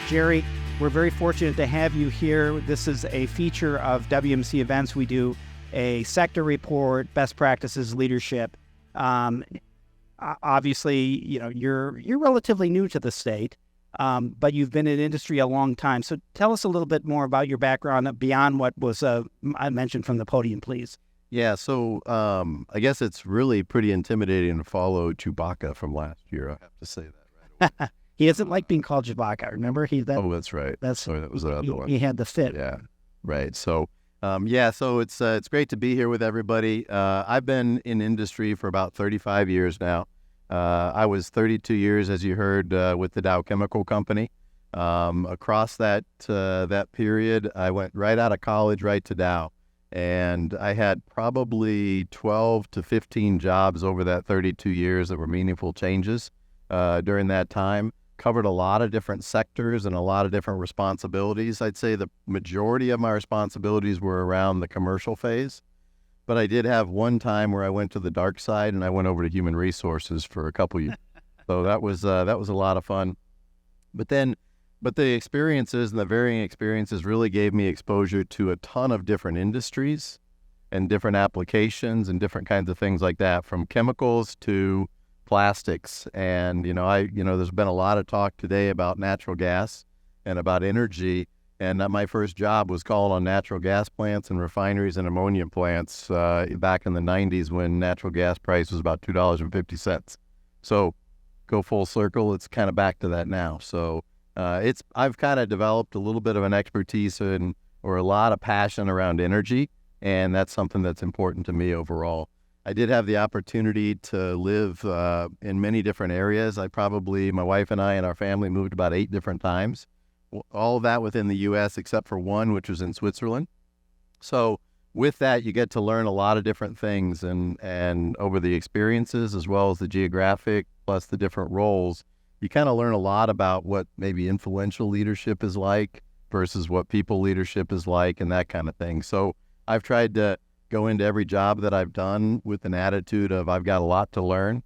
Jerry, we're very fortunate to have you here. This is a feature of WMC events. We do a sector report, best practices, leadership. Obviously, you're relatively new to the state, but you've been in industry a long time. So tell us a little bit more about your background beyond what was I mentioned from the podium, please. Yeah, so I guess it's really pretty intimidating to follow Chewbacca from last year. I have to say that right away. He doesn't like being called Chewbacca. Remember, that's right. Sorry, that was the other one. He had the fit. Yeah, right. So, so it's great to be here with everybody. I've been in industry for about 35 years now. I was 32 years, as you heard, with the Dow Chemical Company. Across that period, I went right out of college right to Dow. And I had probably 12 to 15 jobs over that 32 years that were meaningful changes during that time. Covered a lot of different sectors and a lot of different responsibilities. I'd say the majority of my responsibilities were around the commercial phase. But I did have one time where I went to the dark side and I went over to human resources for a couple years. So that was a lot of fun. But the experiences and the varying experiences really gave me exposure to a ton of different industries and different applications and different kinds of things like that, from chemicals to plastics. And, there's been a lot of talk today about natural gas and about energy. And my first job was called on natural gas plants and refineries and ammonia plants back in the 90s when natural gas price was about $2.50. So go full circle, it's kind of back to that now. So I've kind of developed a little bit of an expertise or a lot of passion around energy, and that's something that's important to me overall. I did have the opportunity to live in many different areas. My wife and I and our family moved about 8 different times. All of that within the U.S. except for one, which was in Switzerland. So with that, you get to learn a lot of different things, and over the experiences as well as the geographic plus the different roles, you kind of learn a lot about what maybe influential leadership is like versus what people leadership is like and that kind of thing. So I've tried to go into every job that I've done with an attitude of I've got a lot to learn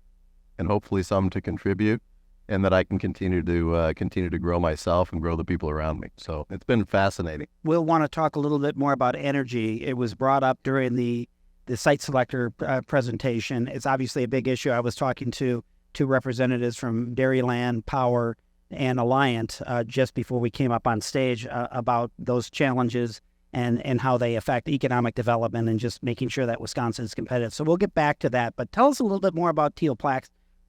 and hopefully some to contribute, and that I can continue to grow myself and grow the people around me. So it's been fascinating. We'll want to talk a little bit more about energy. It was brought up during the site selector presentation. It's obviously a big issue. I was talking to 2 representatives from Dairyland, Power, and Alliant just before we came up on stage about those challenges and how they affect economic development and just making sure that Wisconsin is competitive. So we'll get back to that. But tell us a little bit more about Teal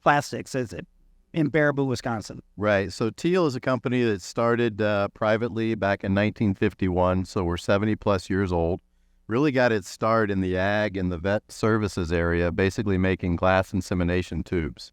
Plastics. Is it in Baraboo, Wisconsin? Right. So Teal is a company that started privately back in 1951. So we're 70 plus years old. Really got its start in the ag and the vet services area, basically making glass insemination tubes.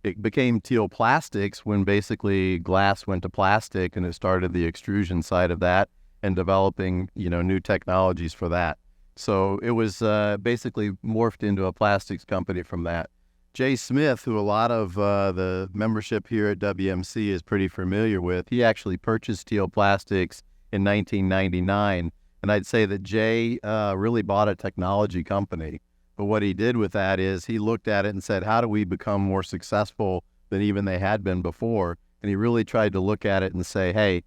It became Teal Plastics when basically glass went to plastic, and it started the extrusion side of that and developing, new technologies for that. So it was basically morphed into a plastics company from that. Jay Smith, who a lot of the membership here at WMC is pretty familiar with, he actually purchased Teal Plastics in 1999. And I'd say that Jay really bought a technology company. But what he did with that is he looked at it and said, how do we become more successful than even they had been before? And he really tried to look at it and say, hey,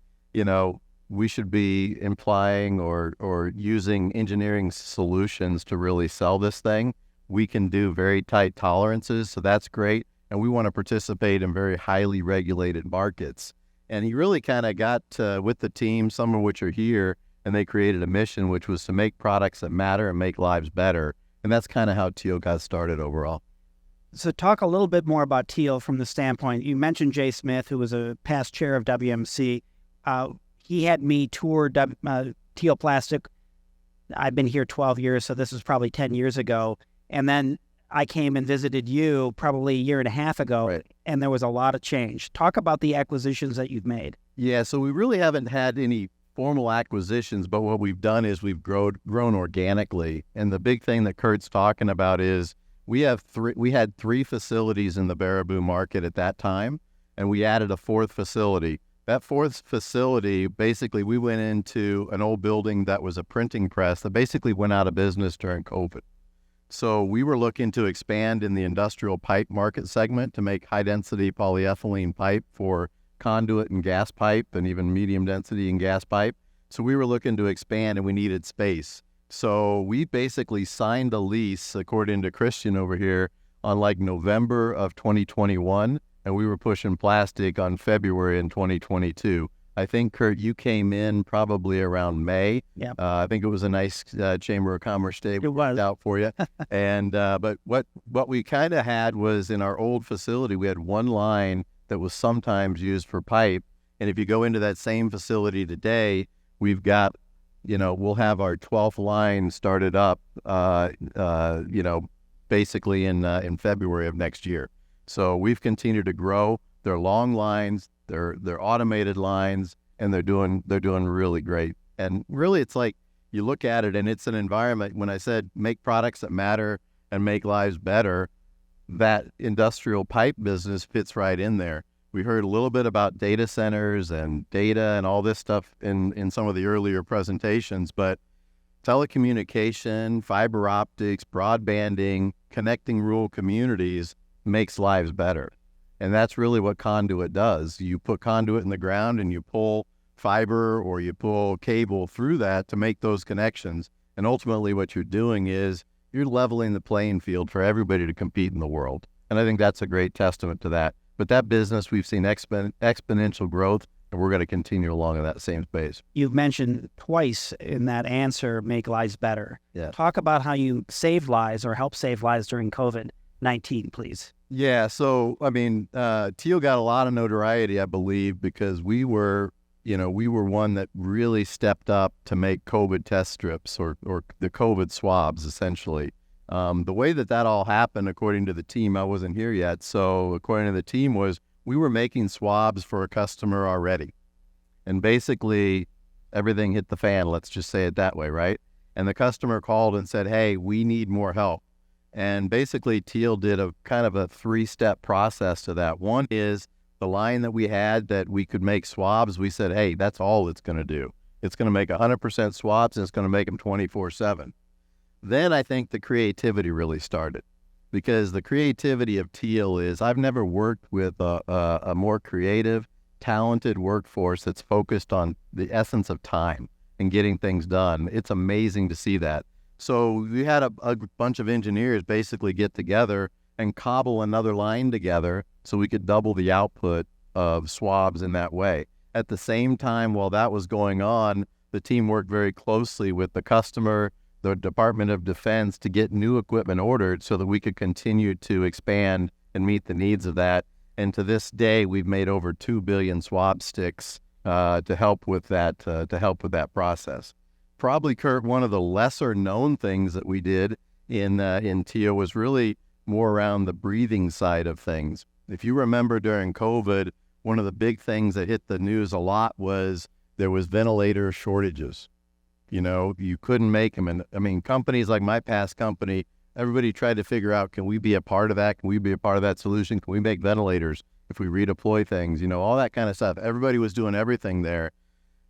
we should be implying or using engineering solutions to really sell this thing. We can do very tight tolerances, so that's great. And we want to participate in very highly regulated markets. And he really kind of got with the team, some of which are here, and they created a mission, which was to make products that matter and make lives better. And that's kind of how Teal got started overall. So talk a little bit more about Teal from the standpoint. You mentioned Jay Smith, who was a past chair of WMC. He had me tour Teal Plastic. I've been here 12 years, so this was probably 10 years ago. And then I came and visited you probably a year and a half ago, right, and there was a lot of change. Talk about the acquisitions that you've made. Yeah, so we really haven't had any formal acquisitions, but what we've done is we've grown organically. And the big thing that Kurt's talking about is we had 3 facilities in the Baraboo market at that time, and we added a 4th facility. That 4th facility, basically we went into an old building that was a printing press that basically went out of business during COVID. So we were looking to expand in the industrial pipe market segment to make high-density polyethylene pipe for conduit and gas pipe and even medium density and gas pipe. So we were looking to expand and we needed space. So we basically signed a lease, according to Christian over here, on like November of 2021, and we were pushing plastic on February in 2022. I think, Kurt, you came in probably around May. Yeah. I think it was a nice Chamber of Commerce day. It was. Out for you. And but what we kind of had was, in our old facility, we had one line that was sometimes used for pipe. And if you go into that same facility today, we've got, we'll have our 12th line started up, basically in February of next year. So we've continued to grow. They're long lines. They're automated lines, and they're doing really great. And really, it's like you look at it, and it's an environment. When I said make products that matter and make lives better, that industrial pipe business fits right in there. We heard a little bit about data centers and data and all this stuff in some of the earlier presentations, but telecommunication, fiber optics, broadbanding, connecting rural communities makes lives better. And that's really what conduit does. You put conduit in the ground and you pull fiber or you pull cable through that to make those connections. And ultimately what you're doing is you're leveling the playing field for everybody to compete in the world. And I think that's a great testament to that. But that business, we've seen exponential growth, and we're going to continue along in that same space. You've mentioned twice in that answer, make lives better. Yeah. Talk about how you saved lives or helped save lives during COVID-19, please. Yeah, so I mean, Teal got a lot of notoriety, I believe, because we were one that really stepped up to make COVID test strips or the COVID swabs, essentially. The way that all happened, according to the team, I wasn't here yet. So according to the team, was we were making swabs for a customer already, and basically everything hit the fan. Let's just say it that way, right? And the customer called and said, "Hey, we need more help." And basically, Teal did a kind of a 3-step process to that. One is the line that we had that we could make swabs. We said, hey, that's all it's going to do. It's going to make 100% swabs, and it's going to make them 24/7. Then I think the creativity really started, because the creativity of Teal is I've never worked with a more creative, talented workforce that's focused on the essence of time and getting things done. It's amazing to see that. So we had a bunch of engineers basically get together and cobble another line together so we could double the output of swabs in that way. At the same time, while that was going on, the team worked very closely with the customer, the Department of Defense, to get new equipment ordered so that we could continue to expand and meet the needs of that. And to this day, we've made over 2 billion swab sticks to help with that process. Probably, Kurt, one of the lesser known things that we did in Teal was really more around the breathing side of things. If you remember during COVID, one of the big things that hit the news a lot was there was ventilator shortages. You couldn't make them. And I mean, companies like my past company, everybody tried to figure out, can we be a part of that? Can we be a part of that solution? Can we make ventilators if we redeploy things? All that kind of stuff. Everybody was doing everything there.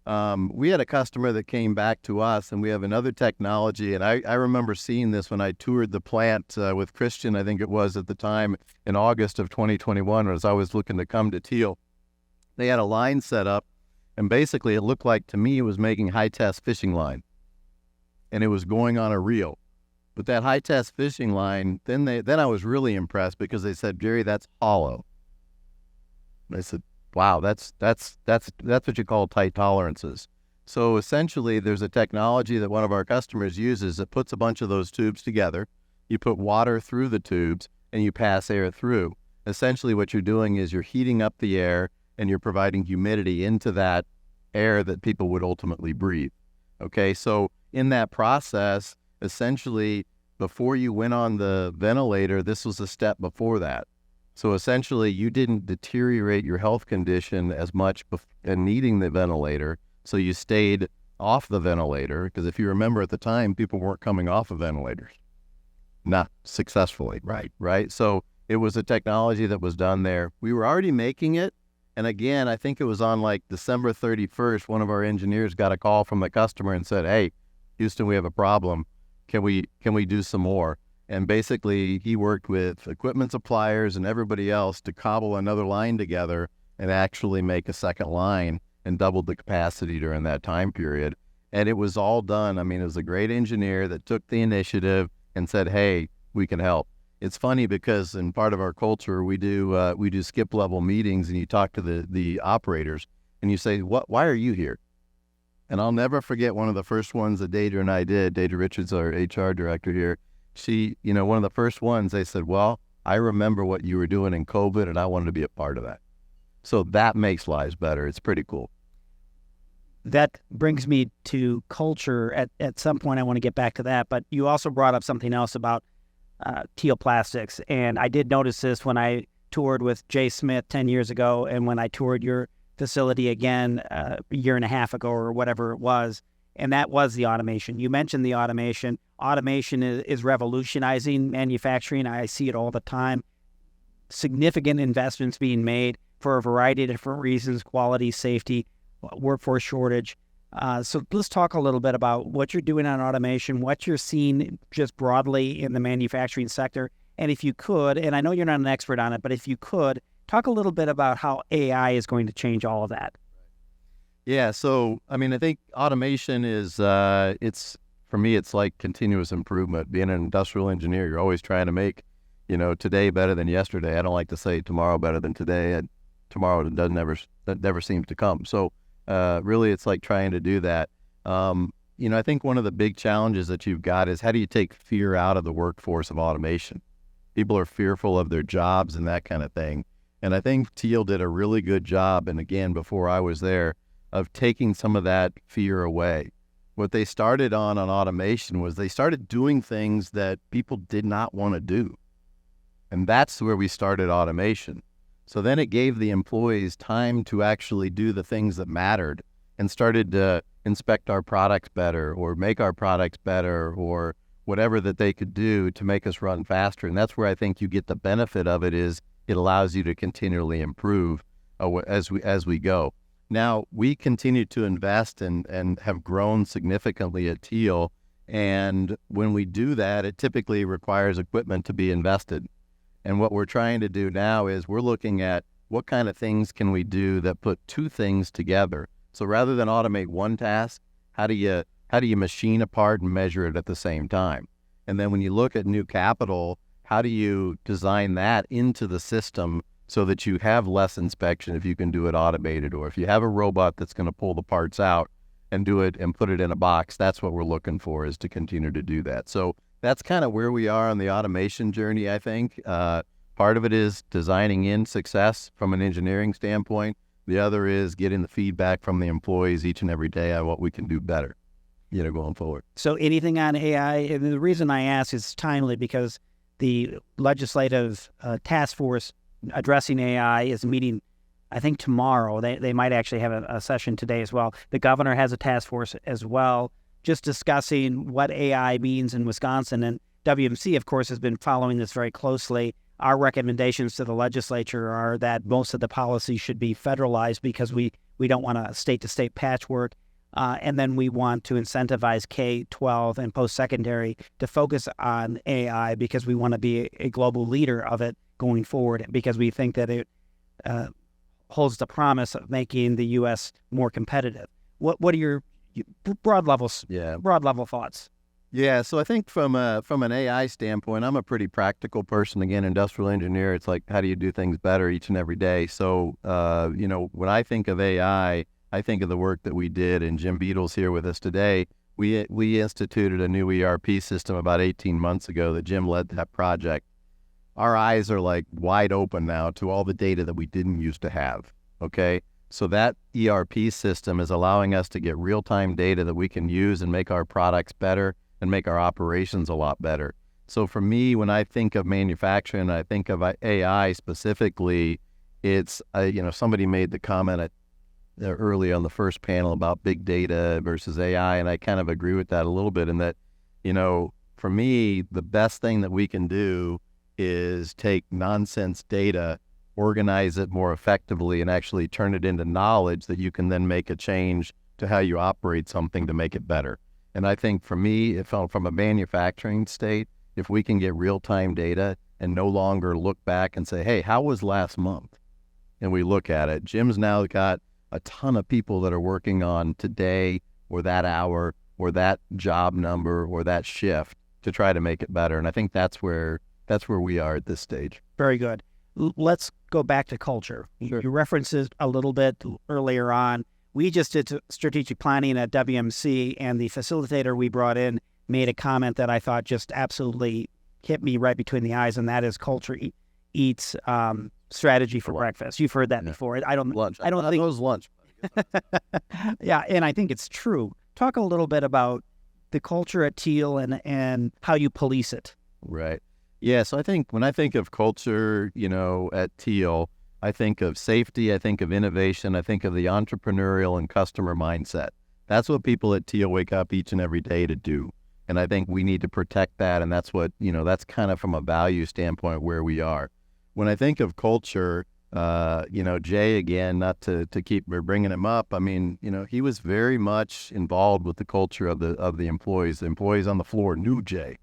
We had a customer that came back to us, and we have another technology. And I remember seeing this when I toured the plant with Christian, I think it was at the time, in August of 2021, as I was looking to come to Teal. They had a line set up, and basically it looked like, to me, it was making high-test fishing line. And it was going on a reel. But that high-test fishing line, then I was really impressed, because they said, "Jerry, that's hollow." And I said, wow, that's what you call tight tolerances. So essentially, there's a technology that one of our customers uses that puts a bunch of those tubes together. You put water through the tubes, and you pass air through. Essentially, what you're doing is you're heating up the air, and you're providing humidity into that air that people would ultimately breathe. Okay, so in that process, essentially, before you went on the ventilator, this was a step before that. So essentially, you didn't deteriorate your health condition as much in needing the ventilator, so you stayed off the ventilator, because if you remember at the time, people weren't coming off of ventilators. Not successfully. Right? So it was a technology that was done there. We were already making it, and again, I think it was on like December 31st, one of our engineers got a call from the customer and said, "Hey, Houston, we have a problem. Can we do some more?" And basically, he worked with equipment suppliers and everybody else to cobble another line together and actually make a second line and doubled the capacity during that time period. And it was all done. I mean, it was a great engineer that took the initiative and said, hey, we can help. It's funny because in part of our culture, we do skip level meetings, and you talk to the operators and you say, why are you here? And I'll never forget one of the first ones that Deidre and I did. Deidre Richards, our HR director here, she, one of the first ones, they said, well, I remember what you were doing in COVID and I wanted to be a part of that. So that makes lives better. It's pretty cool. That brings me to culture. At some point, I want to get back to that, but you also brought up something else about teal plastics. And I did notice this when I toured with Jay Smith 10 years ago, and when I toured your facility again a year and a half ago or whatever it was, and that was the automation. You mentioned the automation. Automation is revolutionizing manufacturing. I see it all the time. Significant investments being made for a variety of different reasons: quality, safety, workforce shortage. So let's talk a little bit about what you're doing on automation, what you're seeing just broadly in the manufacturing sector. And if you could, and I know you're not an expert on it, but if you could, talk a little bit about how AI is going to change all of that. Yeah, so, I mean, I think automation is, for me, it's like continuous improvement. Being an industrial engineer, you're always trying to make, today better than yesterday. I don't like to say tomorrow better than today, and tomorrow that never seems to come. So, really, it's like trying to do that. I think one of the big challenges that you've got is how do you take fear out of the workforce of automation? People are fearful of their jobs and that kind of thing. And I think Teal did a really good job, and again, before I was there, of taking some of that fear away. What they started on automation was they started doing things that people did not want to do. And that's where we started automation. So then it gave the employees time to actually do the things that mattered and started to inspect our products better or make our products better or whatever that they could do to make us run faster. And that's where I think you get the benefit of it, is it allows you to continually improve as we go. Now, we continue to invest and have grown significantly at Teal. And when we do that, it typically requires equipment to be invested. And what we're trying to do now is we're looking at what kind of things can we do that put two things together. So rather than automate one task, how do you machine a part and measure it at the same time? And then when you look at new capital, how do you design that into the system so that you have less inspection if you can do it automated, or if you have a robot that's going to pull the parts out and do it and put it in a box? That's what we're looking for, is to continue to do that. So that's kind of where we are on the automation journey, I think. Part of it is designing in success from an engineering standpoint. The other is getting the feedback from the employees each and every day on what we can do better, going forward. So anything on AI, and the reason I ask is timely because the legislative task force addressing AI is meeting, I think, tomorrow. They might actually have a session today as well. The governor has a task force as well, just discussing what AI means in Wisconsin. And WMC, of course, has been following this very closely. Our recommendations to the legislature are that most of the policy should be federalized because we don't want a state-to-state patchwork. And then we want to incentivize K-12 and post-secondary to focus on AI because we want to be a global leader of it going forward, because we think that it holds the promise of making the U.S. more competitive. What are your broad level thoughts? Yeah, so I think from an AI standpoint, I'm a pretty practical person. Again, industrial engineer, it's like, how do you do things better each and every day? So, when I think of AI, I think of the work that we did, and Jim Beadle's here with us today. We instituted a new ERP system about 18 months ago that Jim led that project. Our eyes are like wide open now to all the data that we didn't used to have, okay? So that ERP system is allowing us to get real-time data that we can use and make our products better and make our operations a lot better. So for me, when I think of manufacturing, I think of AI specifically, it's, somebody made the comment early on the first panel about big data versus AI, and I kind of agree with that a little bit in that, for me, the best thing that we can do is take nonsense data, organize it more effectively, and actually turn it into knowledge that you can then make a change to how you operate something to make it better. And I think for me, if from a manufacturing state, if we can get real-time data and no longer look back and say, hey, how was last month? and we look at it. Jim's now got a ton of people that are working on today or that hour or that job number or that shift to try to make it better. And I think that's where we are at this stage. Very good. Let's go back to culture. Sure. You referenced it a little bit earlier on. We just did strategic planning at WMC, and the facilitator we brought in made a comment that I thought just absolutely hit me right between the eyes, and that is culture eats strategy for breakfast. You've heard that before. I don't think it was lunch. Yeah, and I think it's true. Talk a little bit about the culture at Teal and how you police it. Right. Yeah, so I think when I think of culture, at Teal, I think of safety, I think of innovation, I think of the entrepreneurial and customer mindset. That's what people at Teal wake up each and every day to do. And I think we need to protect that, and that's what, that's kind of from a value standpoint where we are. When I think of culture, Jay, again, not to keep bringing him up, I mean, he was very much involved with the culture of the employees. The employees on the floor knew Jay,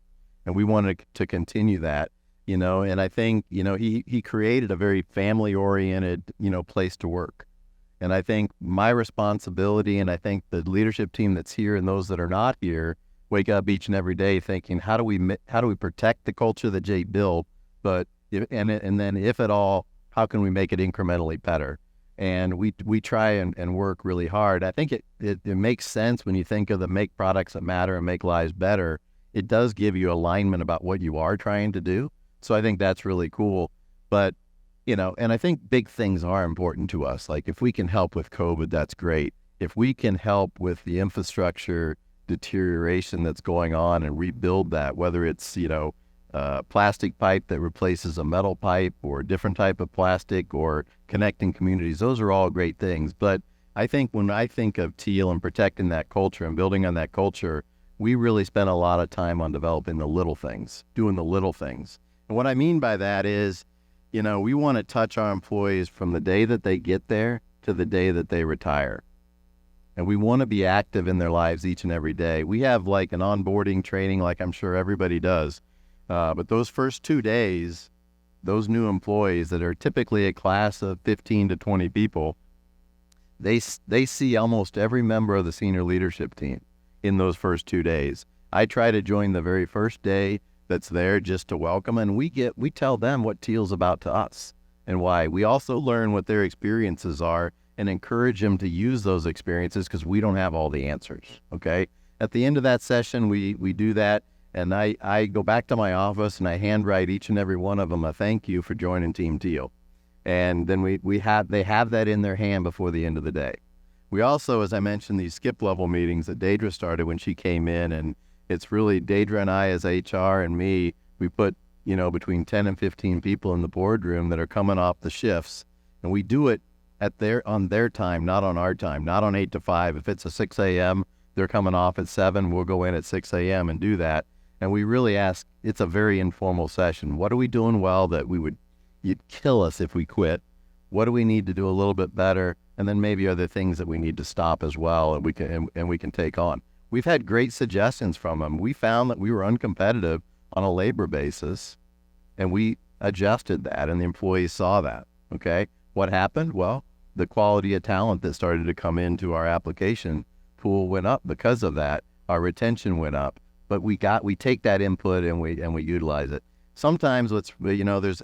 and we wanted to continue that, and I think, he created a very family-oriented, place to work. And I think my responsibility, and I think the leadership team that's here and those that are not here, wake up each and every day thinking, how do we protect the culture that Jay built, but and then if at all, how can we make it incrementally better? And we try and work really hard. I think it makes sense when you think of the make products that matter and make lives better. It does give you alignment about what you are trying to do. So I think that's really cool. But, and I think big things are important to us. Like if we can help with COVID, that's great. If we can help with the infrastructure deterioration that's going on and rebuild that, whether it's, plastic pipe that replaces a metal pipe or a different type of plastic or connecting communities, those are all great things. But I think when I think of Teal and protecting that culture and building on that culture, we really spend a lot of time on developing the little things, doing the little things. And what I mean by that is, we want to touch our employees from the day that they get there to the day that they retire. And we want to be active in their lives each and every day. We have like an onboarding training, like I'm sure everybody does. But those first 2 days, those new employees that are typically a class of 15 to 20 people, they see almost every member of the senior leadership team in those first 2 days. I try to join the very first day that's there just to welcome, and we tell them what Teal's about to us and why. We also learn what their experiences are and encourage them to use those experiences because we don't have all the answers, okay? At the end of that session, we do that. And I go back to my office and I handwrite each and every one of them a thank you for joining Team Teal. And then they have that in their hand before the end of the day. We also, as I mentioned, these skip level meetings that Deidre started when she came in, and it's really Deidre and I as HR and me, we put, between 10 and 15 people in the boardroom that are coming off the shifts, and we do it on their time, not on our time, not on 8 to 5. If it's a 6 a.m., they're coming off at 7, we'll go in at 6 a.m. and do that. And we really ask, it's a very informal session. What are we doing well that you'd kill us if we quit? What do we need to do a little bit better? And then maybe are there things that we need to stop as well and we can take on. We've had great suggestions from them. We found that we were uncompetitive on a labor basis, and we adjusted that, and the employees saw that, okay? What happened? Well, the quality of talent that started to come into our application pool went up because of that. Our retention went up. But we take that input and we utilize it. Sometimes and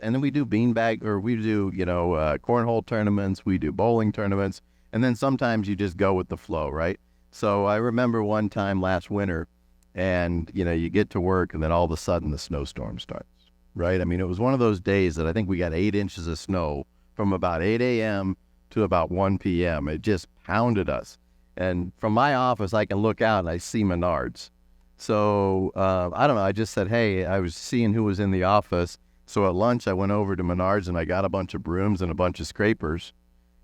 then we do beanbag, or we do, cornhole tournaments, we do bowling tournaments, and then sometimes you just go with the flow, right? So I remember one time last winter, and, you get to work and then all of a sudden the snowstorm starts, right? I mean, it was one of those days that I think we got 8 inches of snow from about 8 a.m. to about 1 p.m. It just pounded us. And from my office, I can look out and I see Menards. So, I don't know, I just said, hey, I was seeing who was in the office. So at lunch, I went over to Menards and I got a bunch of brooms and a bunch of scrapers.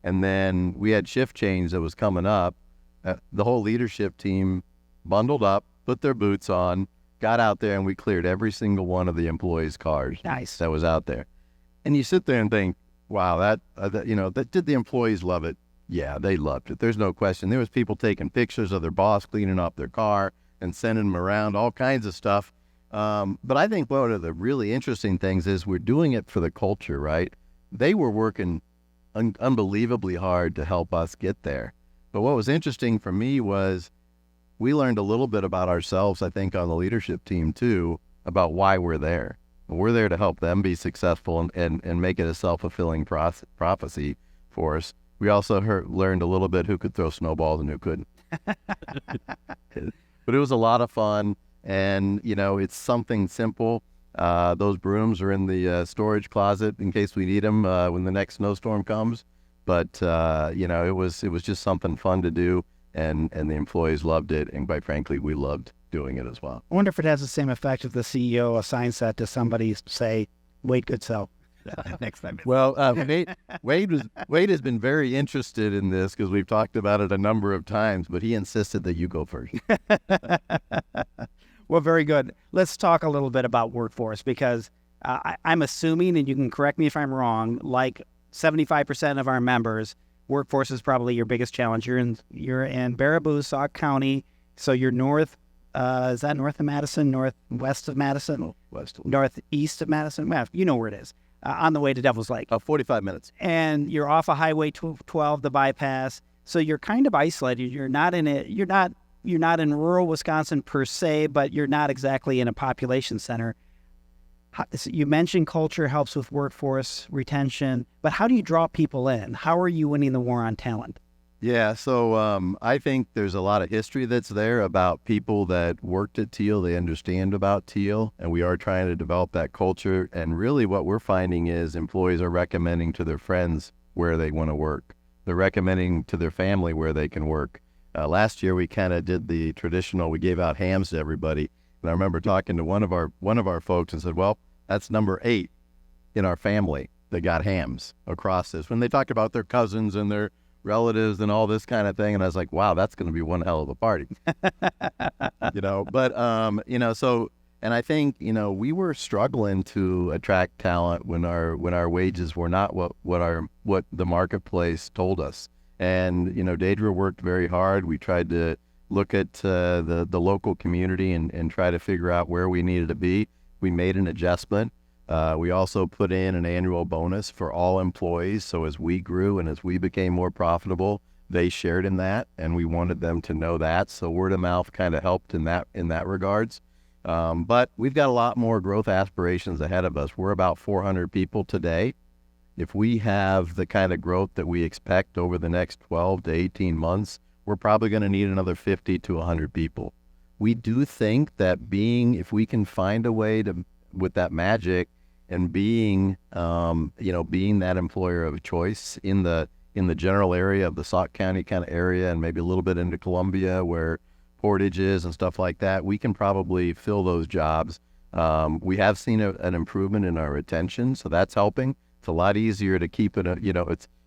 And then we had shift change that was coming up. The whole leadership team bundled up, put their boots on, got out there, and we cleared every single one of the employees' cars. Nice. That was out there. And you sit there and think, wow, did the employees love it? Yeah, they loved it. There's no question. There was people taking pictures of their boss cleaning up their car and sending them around, all kinds of stuff. But I think one of the really interesting things is we're doing it for the culture, right? They were working unbelievably hard to help us get there. But what was interesting for me was we learned a little bit about ourselves, I think, on the leadership team too, about why we're there. We're there to help them be successful and make it a self-fulfilling prophecy for us. We also learned a little bit who could throw snowballs and who couldn't. But it was a lot of fun, and it's something simple. Those brooms are in the storage closet in case we need them when the next snowstorm comes. But it was just something fun to do, and the employees loved it, and quite frankly, we loved doing it as well. I wonder if it has the same effect if the CEO assigns that to somebody, say, Wade Goodsell. Next time. Well, Wade has been very interested in this because we've talked about it a number of times, but he insisted that you go first. Well, very good. Let's talk a little bit about workforce, because I'm assuming, and you can correct me if I'm wrong, like 75% of our members, workforce is probably your biggest challenge. You're in Baraboo, Sauk County, so you're north. Is that north of Madison, northwest of Madison? Northeast of Madison? Well, you know where it is. On the way to Devil's Lake. 45 minutes. And you're off of Highway 12, the bypass. So you're kind of isolated. You're not in it. You're not in rural Wisconsin per se, but you're not exactly in a population center. You mentioned culture helps with workforce retention, but how do you draw people in? How are you winning the war on talent? Yeah, so I think there's a lot of history that's there about people that worked at Teal. They understand about Teal, and we are trying to develop that culture. And really what we're finding is employees are recommending to their friends where they want to work. They're recommending to their family where they can work. Last year, we kind of did the traditional, we gave out hams to everybody. And I remember talking to one of our folks and said, well, that's number 8 in our family that got hams across this. When they talked about their cousins and their relatives and all this kind of thing. And I was like, wow, that's going to be one hell of a party, and I think, we were struggling to attract talent when our wages were not what the marketplace told us. And, Deidre worked very hard. We tried to look at the local community and try to figure out where we needed to be. We made an adjustment. We also put in an annual bonus for all employees. So as we grew and as we became more profitable, they shared in that, and we wanted them to know that. So word of mouth kind of helped in that regards. But we've got a lot more growth aspirations ahead of us. We're about 400 people today. If we have the kind of growth that we expect over the next 12 to 18 months, we're probably going to need another 50 to 100 people. We do think that if we can find a way to, with that magic, and being that employer of choice in the general area of the Sauk County kind of area, and maybe a little bit into Columbia where Portage is and stuff like that, we can probably fill those jobs. We have seen an improvement in our retention, so that's helping. It's a lot easier to keep it.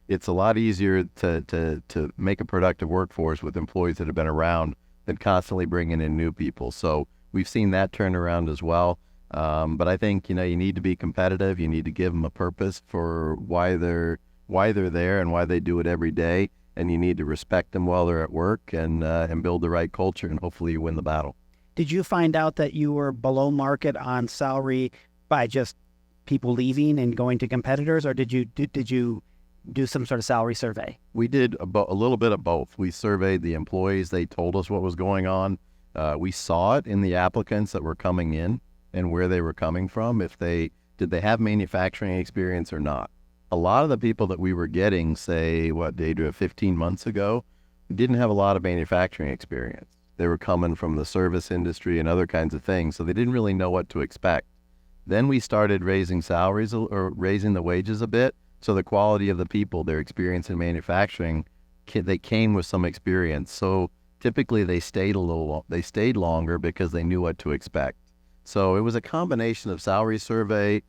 It's a lot easier to make a productive workforce with employees that have been around than constantly bringing in new people. So we've seen that turn around as well. But I think, you need to be competitive. You need to give them a purpose for why they're there and why they do it every day. And you need to respect them while they're at work and build the right culture, and hopefully you win the battle. Did you find out that you were below market on salary by just people leaving and going to competitors, or did you do some sort of salary survey? We did a little bit of both. We surveyed the employees. They told us what was going on. We saw it in the applicants that were coming in and where they were coming from, did they have manufacturing experience or not. A lot of the people that we were getting, say, Deidre, 15 months ago, didn't have a lot of manufacturing experience. They were coming from the service industry and other kinds of things, so they didn't really know what to expect. Then we started raising salaries or raising the wages a bit, so the quality of the people, their experience in manufacturing, they came with some experience. So typically they stayed longer because they knew what to expect. So it was a combination of salary survey,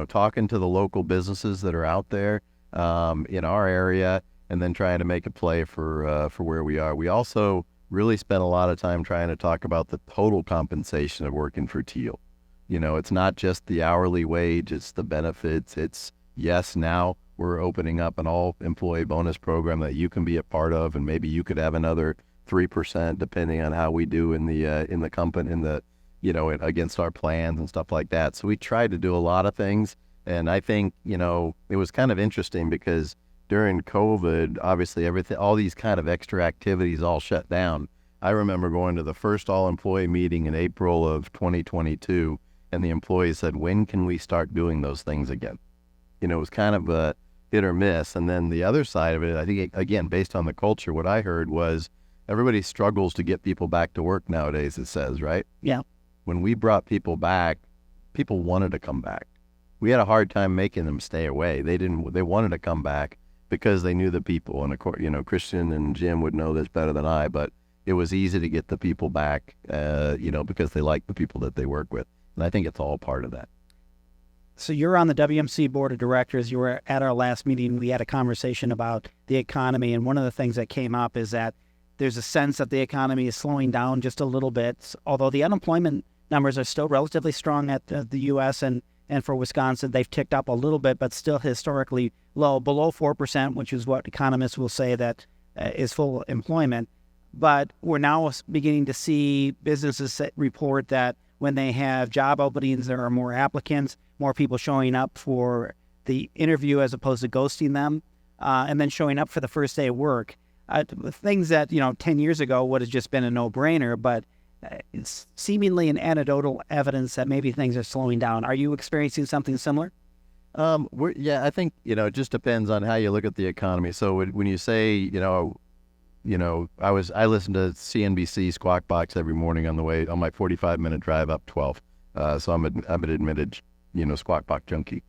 talking to the local businesses that are out there in our area, and then trying to make a play for where we are. We also really spent a lot of time trying to talk about the total compensation of working for Teal. It's not just the hourly wage, it's the benefits. It's, yes, now we're opening up an all-employee bonus program that you can be a part of, and maybe you could have another 3% depending on how we do in the company, against our plans and stuff like that. So we tried to do a lot of things. And I think, it was kind of interesting because during COVID, obviously everything, all these kind of extra activities all shut down. I remember going to the first all-employee meeting in April of 2022, and the employees said, when can we start doing those things again? You know, it was kind of a hit or miss. And then the other side of it, I think, again, based on the culture, what I heard was everybody struggles to get people back to work nowadays, it says, right? Yeah. When we brought people back, people wanted to come back. We had a hard time making them stay away. They wanted to come back because they knew the people. And of course, you know, Christian and Jim would know this better than I, but it was easy to get the people back, you know, because they like the people that they work with. And I think it's all part of that. So you're on the WMC board of directors. You were at our last meeting. We had a conversation about the economy. And one of the things that came up is that there's a sense that the economy is slowing down just a little bit, although the unemployment numbers are still relatively strong at the U.S. and for Wisconsin. They've ticked up a little bit, but still historically low, below 4%, which is what economists will say that is full employment. But we're now beginning to see businesses report that when they have job openings, there are more applicants, more people showing up for the interview as opposed to ghosting them, and then showing up for the first day of work. Things that, 10 years ago would have just been a no-brainer, but it's seemingly an anecdotal evidence that maybe things are slowing down. Are you experiencing something similar? Yeah, I think, it just depends on how you look at the economy. So when you say, I listen to CNBC Squawk Box every morning on my 45-minute drive up 12. So I'm an admitted, Squawk Box junkie.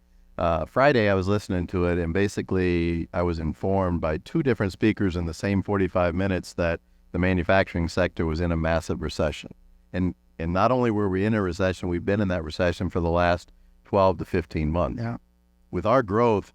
Friday I was listening to it, and basically I was informed by two different speakers in the same 45 minutes that the manufacturing sector was in a massive recession. And not only were we in a recession, we've been in that recession for the last 12 to 15 months. Yeah. With our growth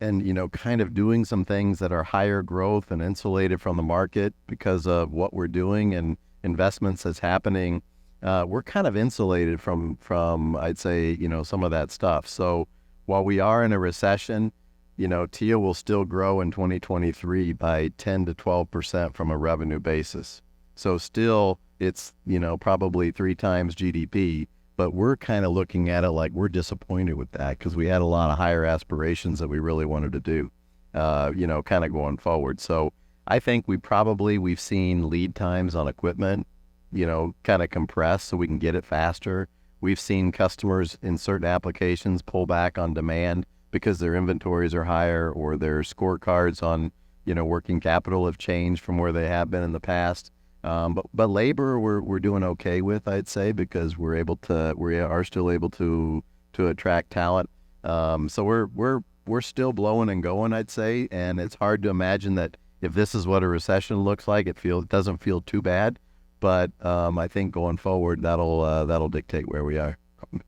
and, kind of doing some things that are higher growth and insulated from the market because of what we're doing and investments that's happening, we're kind of insulated from I'd say, some of that stuff. So while we are in a recession, TIA will still grow in 2023 by 10 to 12% from a revenue basis. So still, it's, probably 3 times GDP, but we're kind of looking at it like we're disappointed with that because we had a lot of higher aspirations that we really wanted to do, kind of going forward. So I think we've seen lead times on equipment, kind of compress so we can get it faster. We've seen customers in certain applications pull back on demand because their inventories are higher or their scorecards on, working capital have changed from where they have been in the past. But labor we're doing okay with, I'd say, because we are still able to attract talent. So we're still blowing and going, I'd say, and it's hard to imagine that if this is what a recession looks like, it doesn't feel too bad. But I think going forward, that'll dictate where we are.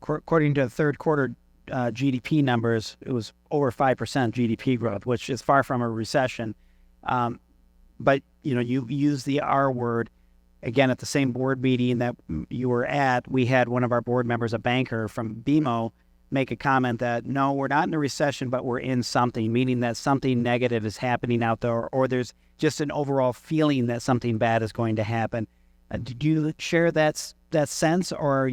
According to the third quarter GDP numbers, it was over 5% GDP growth, which is far from a recession. But, you use the R word. Again, at the same board meeting that you were at, we had one of our board members, a banker from BMO, make a comment that, no, we're not in a recession, but we're in something, meaning that something negative is happening out there, or there's just an overall feeling that something bad is going to happen. Did you share that sense, or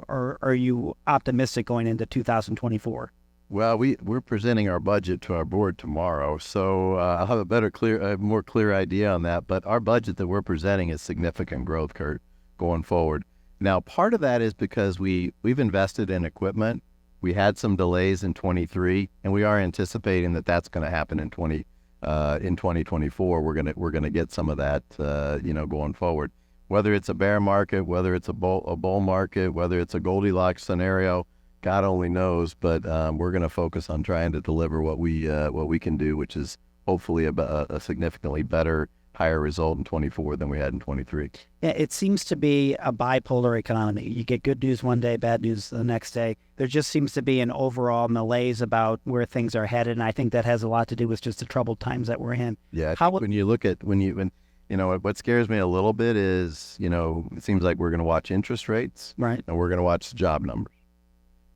are you optimistic going into 2024? Well, we're presenting our budget to our board tomorrow, so I'll have a more clear idea on that. But our budget that we're presenting is significant growth, Kurt, going forward. Now, part of that is because we've invested in equipment. We had some delays in 23, and we are anticipating that that's going to happen in 2024. We're gonna get some of that, going forward. Whether it's a bear market, whether it's a bull market, whether it's a Goldilocks scenario, God only knows. But we're going to focus on trying to deliver what we can do, which is hopefully a significantly better, higher result in 24 than we had in 23. Yeah, it seems to be a bipolar economy. You get good news one day, bad news the next day. There just seems to be an overall malaise about where things are headed, and I think that has a lot to do with just the troubled times that we're in. Yeah, when you look at what scares me a little bit is, it seems like we're going to watch interest rates, right, and we're going to watch job numbers.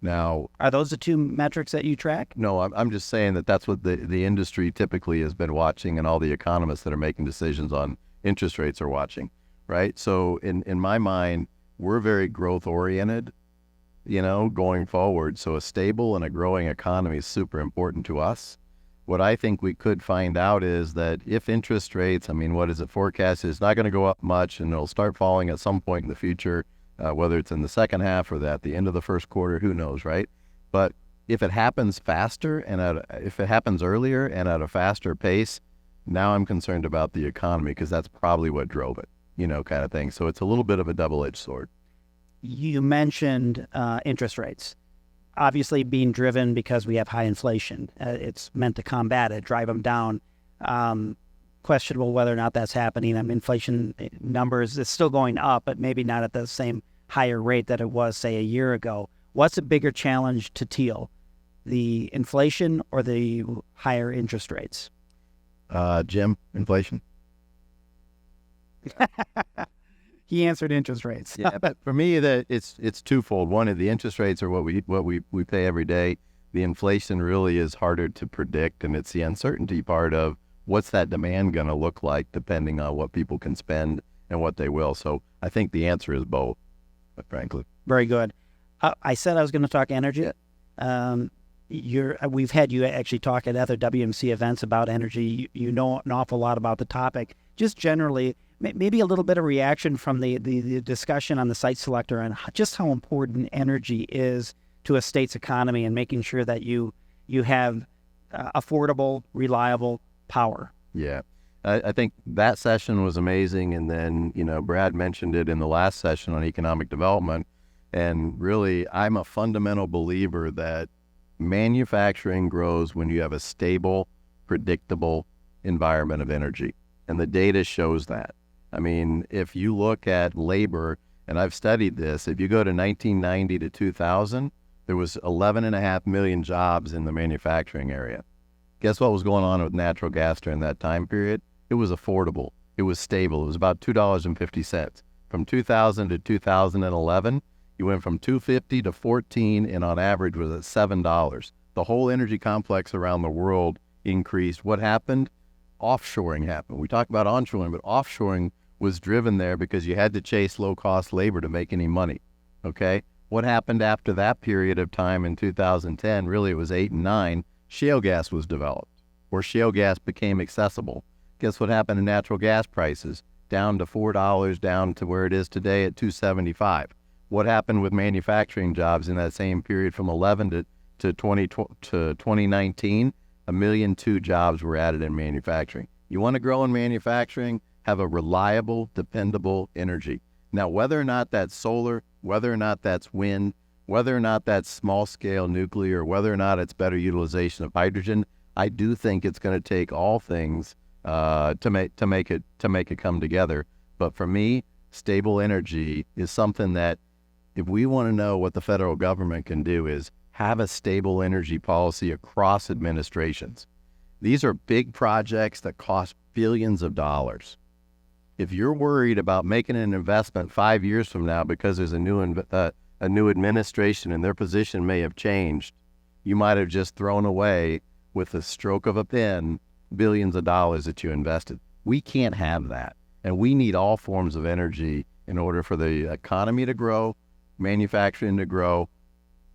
Now, are those the two metrics that you track? No, I'm just saying that's what the industry typically has been watching, and all the economists that are making decisions on interest rates are watching, right? So in my mind, we're very growth oriented, going forward. So a stable and a growing economy is super important to us. What I think we could find out is that if interest rates, I mean, what is it forecast? It's not going to go up much, and it'll start falling at some point in the future, whether it's in the second half or at the end of the first quarter, who knows, right? But if it happens faster and if it happens earlier and at a faster pace, now I'm concerned about the economy, because that's probably what drove it, kind of thing. So it's a little bit of a double-edged sword. You mentioned interest rates, obviously being driven because we have high inflation. It's meant to combat it, drive them down. Questionable whether or not that's happening. I mean, inflation numbers is still going up, but maybe not at the same higher rate that it was, say, a year ago. What's a bigger challenge to Teal, the inflation or the higher interest rates? Jim, inflation. He answered interest rates. Yeah, but for me, that it's twofold. One is the interest rates are what we pay every day. The inflation really is harder to predict, and it's the uncertainty part of what's that demand going to look like, depending on what people can spend and what they will. So I think the answer is both, frankly. Very good. I said I was going to talk energy. We've had you actually talk at other WMC events about energy. You know an awful lot about the topic. Just generally, maybe a little bit of reaction from the discussion on the site selector and just how important energy is to a state's economy and making sure that you have affordable, reliable power. Yeah. I think that session was amazing. And then, Brad mentioned it in the last session on economic development. And really, I'm a fundamental believer that manufacturing grows when you have a stable, predictable environment of energy. And the data shows that. I mean, if you look at labor, and I've studied this, if you go to 1990 to 2000, there was 11.5 million jobs in the manufacturing area. Guess what was going on with natural gas during that time period? It was affordable. It was stable. It was about $2.50. From 2000 to 2011, you went from $2.50 to $14, and on average was at $7. The whole energy complex around the world increased. What happened? Offshoring happened. We talk about onshoring, but offshoring was driven there because you had to chase low-cost labor to make any money, okay? What happened after that period of time in 2010, really it was 8 and 9, shale gas was developed, or shale gas became accessible. Guess what happened to natural gas prices? Down to $4, down to where it is today at $2.75. What happened with manufacturing jobs in that same period from 11 to 2019? 1.2 million jobs were added in manufacturing. You want to grow in manufacturing? Have a reliable, dependable energy. Now, whether or not that's solar, whether or not that's wind, whether or not that's small-scale nuclear, whether or not it's better utilization of hydrogen, I do think it's going to take all things to make it come together. But for me, stable energy is something that, if we want to know what the federal government can do, is have a stable energy policy across administrations. These are big projects that cost billions of dollars. If you're worried about making an investment 5 years from now because there's a new administration and their position may have changed, you might have just thrown away, with the stroke of a pen, billions of dollars that you invested. We can't have that. And we need all forms of energy in order for the economy to grow, manufacturing to grow,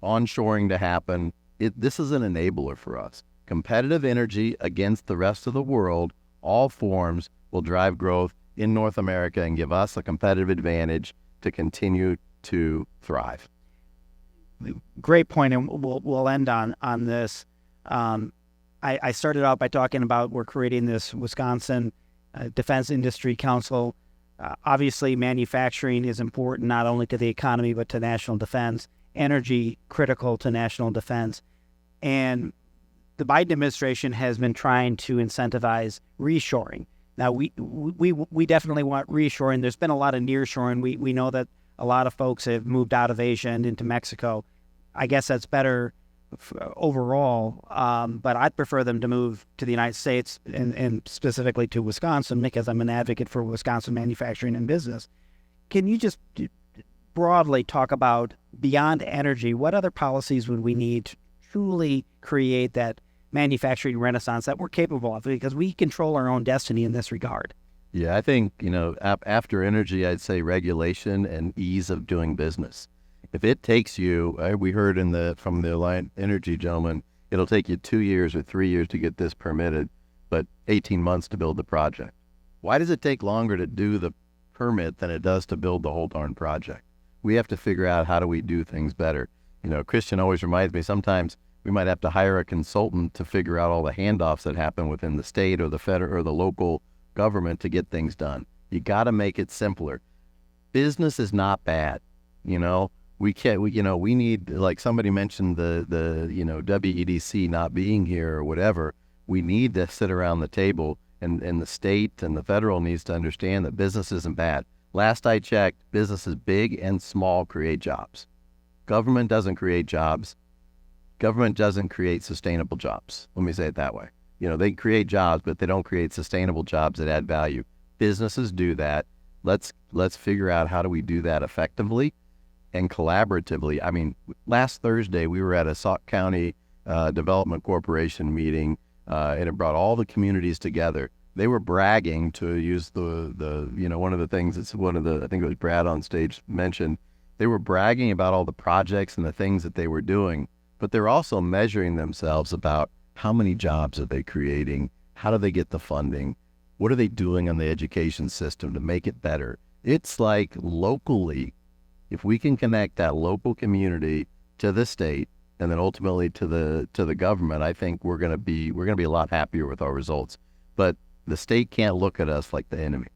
onshoring to happen. This is an enabler for us. Competitive energy against the rest of the world, all forms, will drive growth in North America and give us a competitive advantage to continue to thrive. Great point, and we'll end on this. I started out by talking about we're creating this Wisconsin Defense Industry Council. Obviously, manufacturing is important not only to the economy but to national defense. Energy critical to national defense, and the Biden administration has been trying to incentivize reshoring. Now, we definitely want reshoring. There's been a lot of nearshoring. We know that a lot of folks have moved out of Asia and into Mexico. I guess that's better overall, but I'd prefer them to move to the United States and specifically to Wisconsin because I'm an advocate for Wisconsin manufacturing and business. Can you just broadly talk about, beyond energy, what other policies would we need to truly create that manufacturing renaissance that we're capable of, because we control our own destiny in this regard? Yeah, I think, after energy, I'd say regulation and ease of doing business. If it takes you, we heard from the Alliant Energy gentleman, it'll take you 2 years or 3 years to get this permitted, but 18 months to build the project. Why does it take longer to do the permit than it does to build the whole darn project? We have to figure out how do we do things better. Christian always reminds me sometimes we might have to hire a consultant to figure out all the handoffs that happen within the state or the federal or the local government to get things done. You got to make it simpler. Business is not bad. We can't, we need, like somebody mentioned the WEDC not being here or whatever. We need to sit around the table, and the state and the federal needs to understand that business isn't bad. Last I checked, businesses big and small create jobs. Government doesn't create jobs. Government doesn't create sustainable jobs. Let me say it that way. They create jobs, but they don't create sustainable jobs that add value. Businesses do that. Let's figure out how do we do that effectively and collaboratively. I mean, last Thursday we were at a Sauk County Development Corporation meeting, and it brought all the communities together. They were bragging, to use the one of the things that's I think it was Brad on stage mentioned. They were bragging about all the projects and the things that they were doing, but they're also measuring themselves about how many jobs are they creating, how do they get the funding, what are they doing on the education system to make it better. It's like locally, if we can connect that local community to the state and then ultimately to the government, I think we're gonna be a lot happier with our results. But the state can't look at us like the enemy.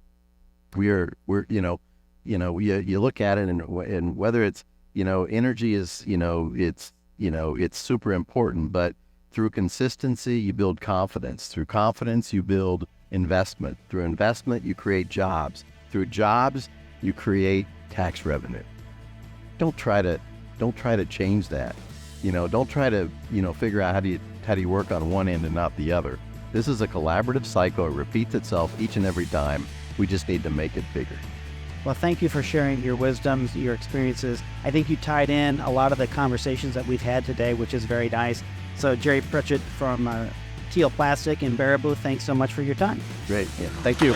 You look at it and whether it's energy is it's super important, but through consistency you build confidence. Through confidence you build investment. Through investment you create jobs. Through jobs you create tax revenue. Don't try to change that. Don't try to figure out how do you work on one end and not the other. This is a collaborative cycle. It repeats itself each and every time. We just need to make it bigger. Well, thank you for sharing your wisdoms, your experiences. I think you tied in a lot of the conversations that we've had today, which is very nice. So Jerry Pritchett from Teal Plastic in Baraboo, thanks so much for your time. Great. Yeah. Thank you.